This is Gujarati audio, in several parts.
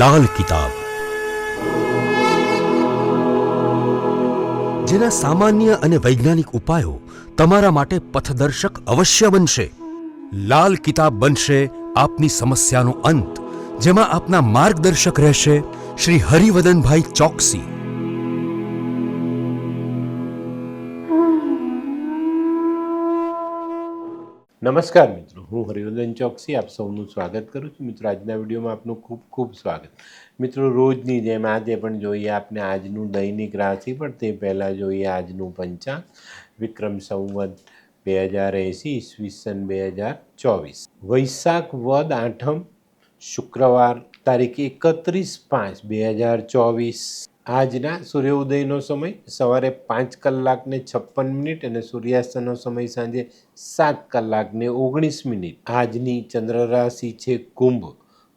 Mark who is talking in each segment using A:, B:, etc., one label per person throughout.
A: લાલ કિતાબ, જેના સામાન્ય અને વૈજ્ઞાનિક ઉપાયો તમારા માટે પથદર્શક અવશ્ય બનશે. લાલ કિતાબ બનશે આપની સમસ્યાનો અંત, જેમાં આપના માર્ગદર્શક રહેશે શ્રી હરિવદનભાઈ ચોકસી.
B: નમસ્કાર મિત્રો, હું હરિવર્ધન ચોકસી આપ સૌનું સ્વાગત કરું છું. મિત્રો, આજના વિડીયોમાં આપનું ખૂબ ખૂબ સ્વાગત. મિત્રો, રોજની જેમ આજે પણ જોઈએ આપને આજનું દૈનિક રાશિ, પણ તે પહેલાં જોઈએ આજનું પંચાંગ. વિક્રમ સંવત 2080 ઈસવીસન 2024, વૈશાખ વદ આઠમ, શુક્રવાર, તારીખ 31/5/2024. આજના સૂર્યોદયનો સમય સવારે 5:56 અને સૂર્યાસ્તનો સમય સાંજે 7:19. આજની ચંદ્ર રાશિ છે કુંભ,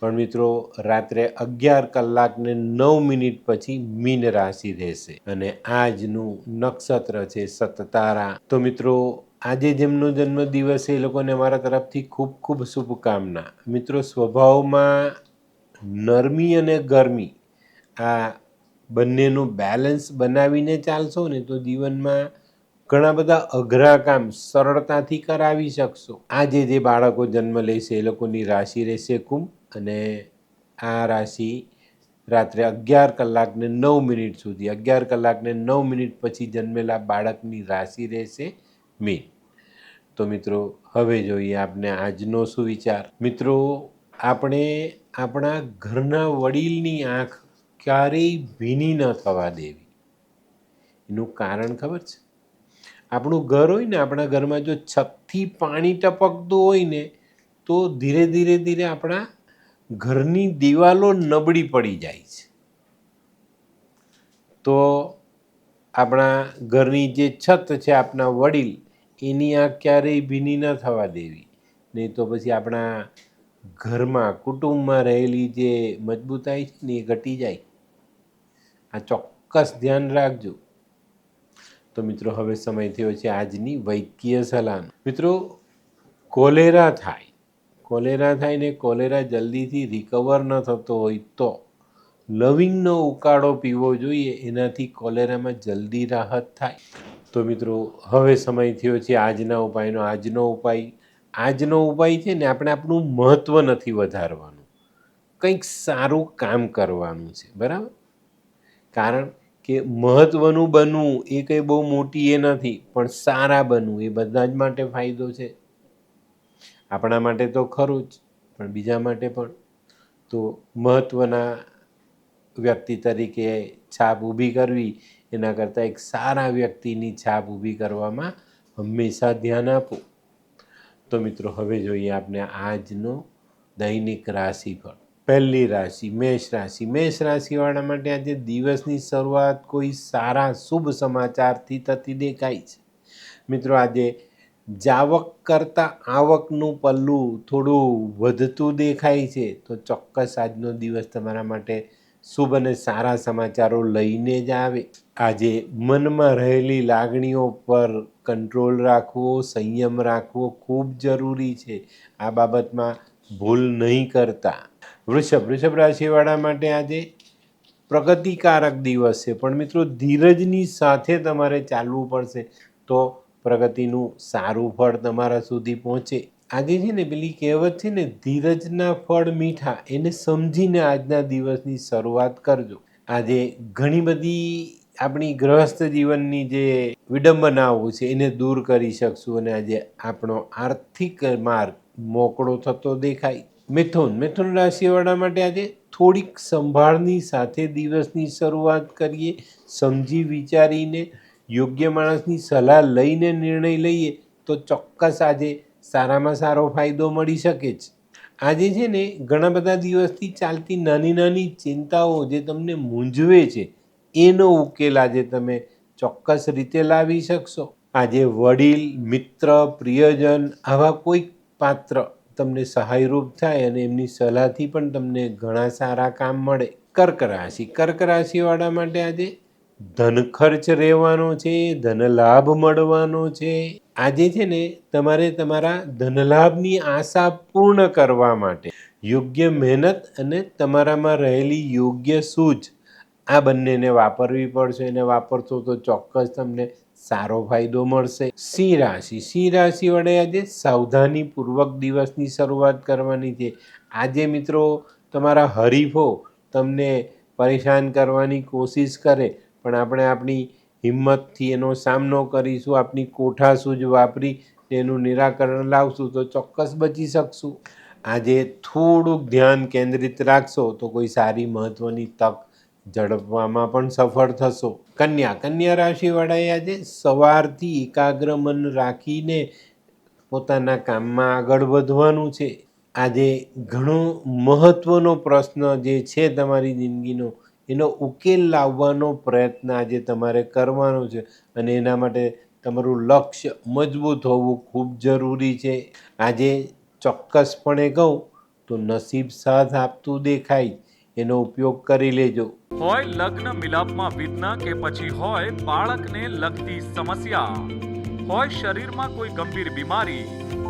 B: પણ મિત્રો રાત્રે 11:09 પછી મીન રાશિ રહેશે અને આજનું નક્ષત્ર છે સતતારા. તો મિત્રો, આજે જેમનો જન્મદિવસ છે એ લોકોને અમારા તરફથી ખૂબ ખૂબ શુભકામના. મિત્રો, સ્વભાવમાં નરમી અને ગરમી આ બંનેનું બેલેન્સ બનાવીને ચાલશો ને તો જીવનમાં ઘણા બધા અઘરા કામ સરળતાથી કરાવી શકશો. આજે જે બાળકો જન્મ લેશે એ લોકોની રાશિ રહેશે કુંભ, અને આ રાશિ રાત્રે 11:09 સુધી, 11:09 પછી જન્મેલા બાળકની રાશિ રહેશે મીન. તો મિત્રો, હવે જોઈએ આપણે આજનો સુવિચાર. મિત્રો, આપણે આપણા ઘરના વડીલની આંખ ક્યારેય ભીની ન થવા દેવી. એનું કારણ ખબર છે? આપણું ઘર હોય ને, આપણા ઘરમાં જો છતથી પાણી ટપકતું હોય ને તો ધીરે ધીરે ધીરે આપણા ઘરની દિવાલો નબળી પડી જાય છે. તો આપણા ઘરની જે છત છે, આપણા વડીલ, એની આંખ ક્યારેય ભીની ન થવા દેવી. નહીં તો પછી આપણા ઘરમાં, કુટુંબમાં રહેલી જે મજબૂતાઈ છે ને એ ઘટી જાય. આ ચોક્કસ ધ્યાન રાખજો. તો મિત્રો, હવે સમય થયો છે આજની વૈદ્યકીય સલાહનો. મિત્રો, કોલેરા થાય ને કોલેરા જલ્દીથી રિકવર ન થતો હોય તો લવિંગનો ઉકાળો પીવો જોઈએ. એનાથી કોલેરામાં જલ્દી રાહત થાય. તો મિત્રો, હવે સમય થયો છે આજના ઉપાયનો. આજનો ઉપાય છે ને, આપણે આપણું મહત્ત્વ નથી વધારવાનું, કંઈક સારું કામ કરવાનું છે. બરાબર? કારણ કે મહત્ત્વનું બનવું એ કંઈ બહુ મોટી એ નથી, પણ સારા બનવું એ બધા જ માટે ફાયદો છે. આપણા માટે તો ખરું જ, પણ બીજા માટે પણ. તો મહત્ત્વના વ્યક્તિ તરીકે છાપ ઊભી કરવી એના કરતાં એક સારા વ્યક્તિની છાપ ઊભી કરવામાં હંમેશા ધ્યાન આપો. તો મિત્રો, હવે જોઈએ આપણે આજનો દૈનિક રાશિફળ. પહેલી રાશિ મેષ રાશિ. મેષ રાશિવાળા માટે આજે દિવસની શરૂઆત કોઈ સારા શુભ સમાચારથી થતી દેખાય છે. મિત્રો, આજે જાવક કરતાં આવકનું પલ્લું થોડું વધતું દેખાય છે. તો ચોક્કસ આજનો દિવસ તમારા માટે શુભ અને સારા સમાચારો લઈને જ આવે. આજે મનમાં રહેલી લાગણીઓ પર કંટ્રોલ રાખવો, સંયમ રાખવો ખૂબ જરૂરી છે. આ બાબતમાં ભૂલ નહીં કરતા. વૃષભ રાશિવાળા માટે આજે પ્રગતિકારક દિવસ છે, પણ મિત્રો ધીરજની સાથે તમારે ચાલવું પડશે તો પ્રગતિનું સારું ફળ તમારા સુધી પહોંચે. આજે છે ને પેલી કહેવત છે ને, ધીરજના ફળ મીઠા, એને સમજીને આજના દિવસની શરૂઆત કરજો. આજે ઘણી બધી આપણી ગ્રહસ્થ જીવનની જે વિડંબનાઓ છે એને દૂર કરી શકશું, અને આજે આપણો આર્થિક માર્ગ મોકળો થતો દેખાય. મિથુન રાશિવાળા માટે આજે થોડીક સંભાળની સાથે દિવસની શરૂઆત કરીએ. સમજી વિચારીને યોગ્ય માણસની સલાહ લઈને નિર્ણય લઈએ તો ચોક્કસ આજે સારામાં સારો ફાયદો મળી શકે છે. આજે છે ને ઘણા બધા દિવસથી ચાલતી નાની નાની ચિંતાઓ જે તમને મૂંઝવે છે એનો ઉકેલ આજે તમે ચોક્કસ રીતે લાવી શકશો. આજે વડીલ, મિત્ર, પ્રિયજન આવા કોઈક પાત્ર તમને સહાયરૂપ થાય અને એમની સલાહથી પણ તમને ઘણા સારા કામ મળે. કર્ક રાશિવાળા માટે આજે ધન ખર્ચ રહેવાનો છે, ધન લાભ મળવાનો છે. આજે છે ને તમારે તમારા ધનલાભની આશા પૂર્ણ કરવા માટે યોગ્ય મહેનત અને તમારામાં રહેલી યોગ્ય સૂઝ આ બંનેને વાપરવી પડશે, અને વાપરશો તો ચોક્કસ તમને સારો ફાયદો મળશે. સિંહ રાશિ વડે આજે સાવધાનીપૂર્વક દિવસની શરૂઆત કરવાની છે. આજે મિત્રો તમારા હરીફો તમને પરેશાન કરવાની કોશિશ કરે, પણ આપણે આપણી હિંમતથી એનો સામનો કરીશું, આપણી કોઠાસૂઝ વાપરી એનું નિરાકરણ લાવશું તો ચોક્કસ બચી શકશું. આજે થોડુંક ધ્યાન કેન્દ્રિત રાખશો તો કોઈ સારી મહત્ત્વની તક ઝડપવામાં પણ સફળ થશો. કન્યા રાશિવાળાએ આજે સવારથી એકાગ્ર મન રાખીને પોતાના કામમાં આગળ વધવાનું છે. આજે ઘણો મહત્ત્વનો પ્રશ્ન જે છે તમારી જિંદગીનો, એનો ઉકેલ લાવવાનો પ્રયત્ન આજે તમારે કરવાનો છે, અને એના માટે તમારું લક્ષ્ય મજબૂત હોવું ખૂબ જરૂરી છે. આજે ચોક્કસપણે કહું તો નસીબ સાથ આપતું દેખાય, એનો ઉપયોગ કરી લેજો.
C: હોય લગ્ન મિલાપમાં વિઘ્ન કે પછી હોય બાળકને લગતી સમસ્યા, હોય શરીરમાં કોઈ ગંભીર બીમારી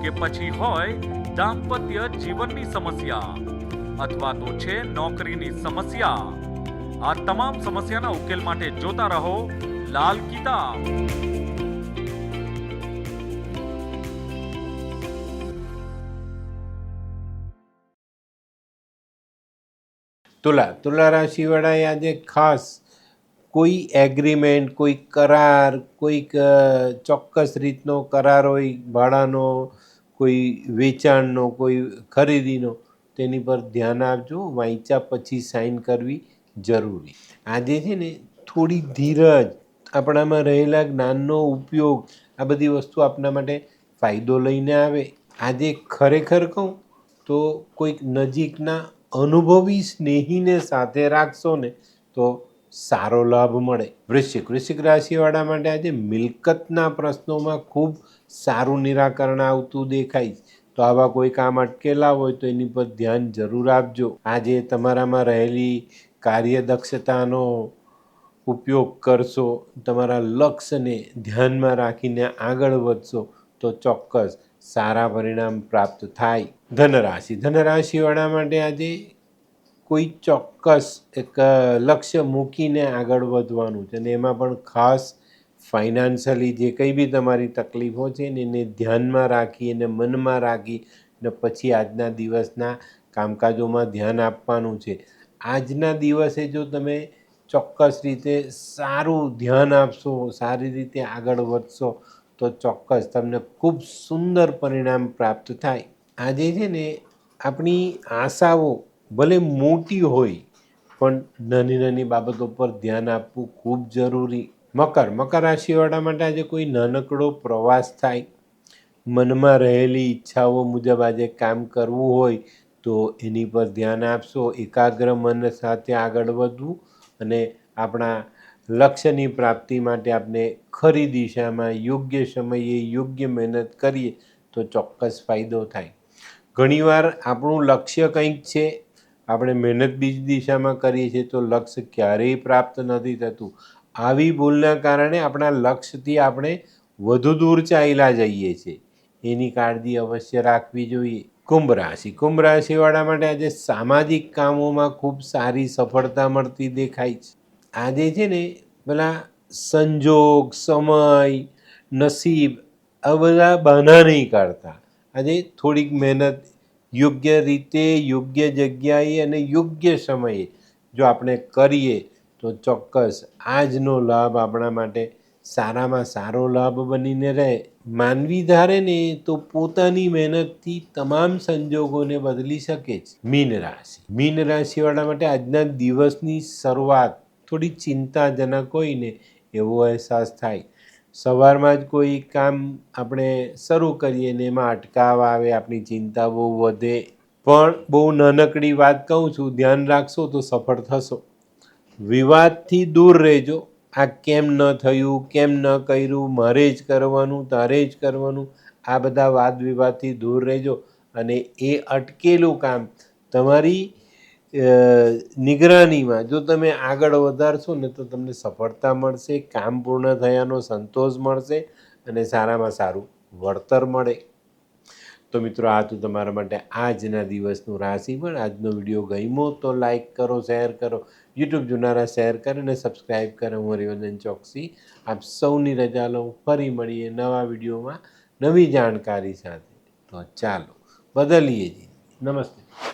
C: કે પછી હોય દાંપત્ય જીવનની સમસ્યા, અથવા તો છે નોકરીની સમસ્યા, આ તમામ સમસ્યાના ઉકેલ માટે જોતા રહો લાલ કિતાબ.
B: તુલા રાશિવાળાએ આજે ખાસ કોઈ એગ્રીમેન્ટ, કોઈ કરાર, કોઈક ચોક્કસ રીતનો કરાર હોય, ભાડાનો, કોઈ વેચાણનો, કોઈ ખરીદીનો, તેની પર ધ્યાન આપજો. વાંચ્યા પછી સાઇન કરવી જરૂરી. આજે છે ને થોડી ધીરજ, આપણામાં રહેલા જ્ઞાનનો ઉપયોગ, આ બધી વસ્તુ આપણા માટે ફાયદો લઈને આવે. આજે ખરેખર કહું તો કોઈક નજીકના અનુભવી સ્નેહીને સાથે રાખશો ને તો સારો લાભ મળે. વૃશ્ચિક રાશિવાળા માટે આજે મિલકતના પ્રશ્નોમાં ખૂબ સારું નિરાકરણ આવતું દેખાય. તો આવા કોઈ કામ અટકેલા હોય તો એની પર ધ્યાન જરૂર આપજો. આજે તમારામાં રહેલી કાર્યદક્ષતાનો ઉપયોગ કરશો, તમારા લક્ષ્યને ધ્યાનમાં રાખીને આગળ વધશો તો ચોક્કસ સારા પરિણામ પ્રાપ્ત થાય. ધનરાશિવાળા માટે આજે કોઈ ચોક્કસ એક લક્ષ્ય મૂકીને આગળ વધવાનું છે, અને એમાં પણ ખાસ ફાઇનાન્શિયલી જે કંઈ બી તમારી તકલીફો છે ને એને ધ્યાનમાં રાખી અને મનમાં રાખી ને પછી આજના દિવસના કામકાજોમાં ધ્યાન આપવાનું છે. આજના દિવસે જો તમે ચોક્કસ રીતે સારું ધ્યાન આપશો, સારી રીતે આગળ વધશો તો ચોક્કસ તમને ખૂબ સુંદર પરિણામ પ્રાપ્ત થાય. આજે છે ને આપણી આશાઓ ભલે મોટી હોય પણ નાની નાની બાબતો પર ધ્યાન આપવું ખૂબ જરૂરી. મકર રાશિવાળા માટે આજે કોઈ નાનકડો પ્રવાસ થાય, મનમાં રહેલી ઈચ્છાઓ મુજબ આજે કામ કરવું હોય તો એની પર ધ્યાન આપશો. એકાગ્ર મન સાથે આગળ વધવું અને આપણા લક્ષ્યની પ્રાપ્તિ માટે આપણે ખરી દિશામાં યોગ્ય સમયે યોગ્ય મહેનત કરીએ તો ચોક્કસ ફાયદો થાય. ઘણીવાર આપણું લક્ષ્ય કંઈક છે, આપણે મહેનત બીજી દિશામાં કરીએ છીએ તો લક્ષ્ય ક્યારેય પ્રાપ્ત નથી થતું. આવી ભૂલના કારણે આપણા લક્ષ્યથી આપણે વધુ દૂર ચાલ્યા જઈએ છીએ. એની કાળજી અવશ્ય રાખવી જોઈએ. કુંભ રાશિવાળા માટે આજે સામાજિક કામોમાં ખૂબ સારી સફળતા મળતી દેખાય છે. આજે છે ને પેલા સંજોગ, સમય, નસીબ આ બધા બહાના નહીં કાઢતા. આજે થોડીક મહેનત યોગ્ય રીતે, યોગ્ય જગ્યાએ અને યોગ્ય સમયે જો આપણે કરીએ તો ચોક્કસ આજનો લાભ આપણા માટે સારામાં સારો લાભ બનીને રહે. માનવી ધારે ને તો પોતાની મહેનતથી તમામ સંજોગોને બદલી શકે છે. મીન રાશિવાળા માટે આજના દિવસની શરૂઆત થોડી ચિંતાજનક હોય ને એવો અહેસાસ થાય. સવારમાં જ કોઈ કામ આપણે શરૂ કરીએ ને એમાં અટકાવ આવે, આપણી ચિંતા બહુ વધે. પણ બહુ નાનકડી વાત કહું છું, ધ્યાન રાખશો તો સફળ થશો. વિવાદથી દૂર રહેજો. આ કેમ ન થયું, કેમ ન કર્યું, મારે જ કરવાનું, તારે જ કરવાનું, આ બધા વાદ વિવાદથી દૂર રહેજો. અને એ અટકેલું કામ તમારી નિગરાનીમાં જો તમે આગળ વધારશો ને તો તમને સફળતા મળશે, કામ પૂર્ણ થયાનો સંતોષ મળશે અને સારામાં સારું વળતર મળે. તો મિત્રો આ તો તમારા માટે આજના દિવસનું રાશિફળ. આજનો વિડીયો ગમ્યો તો લાઈક કરો, શેર કરો, યુટ્યુબ જોનારા શેર કરે અને સબસ્ક્રાઈબ કરે. હું હરિવર્ધન ચોકસી આપ સૌની રજા લઉં. ફરી મળીએ નવા વિડીયોમાં નવી જાણકારી સાથે. તો ચાલો બદલીએ જી. નમસ્તે.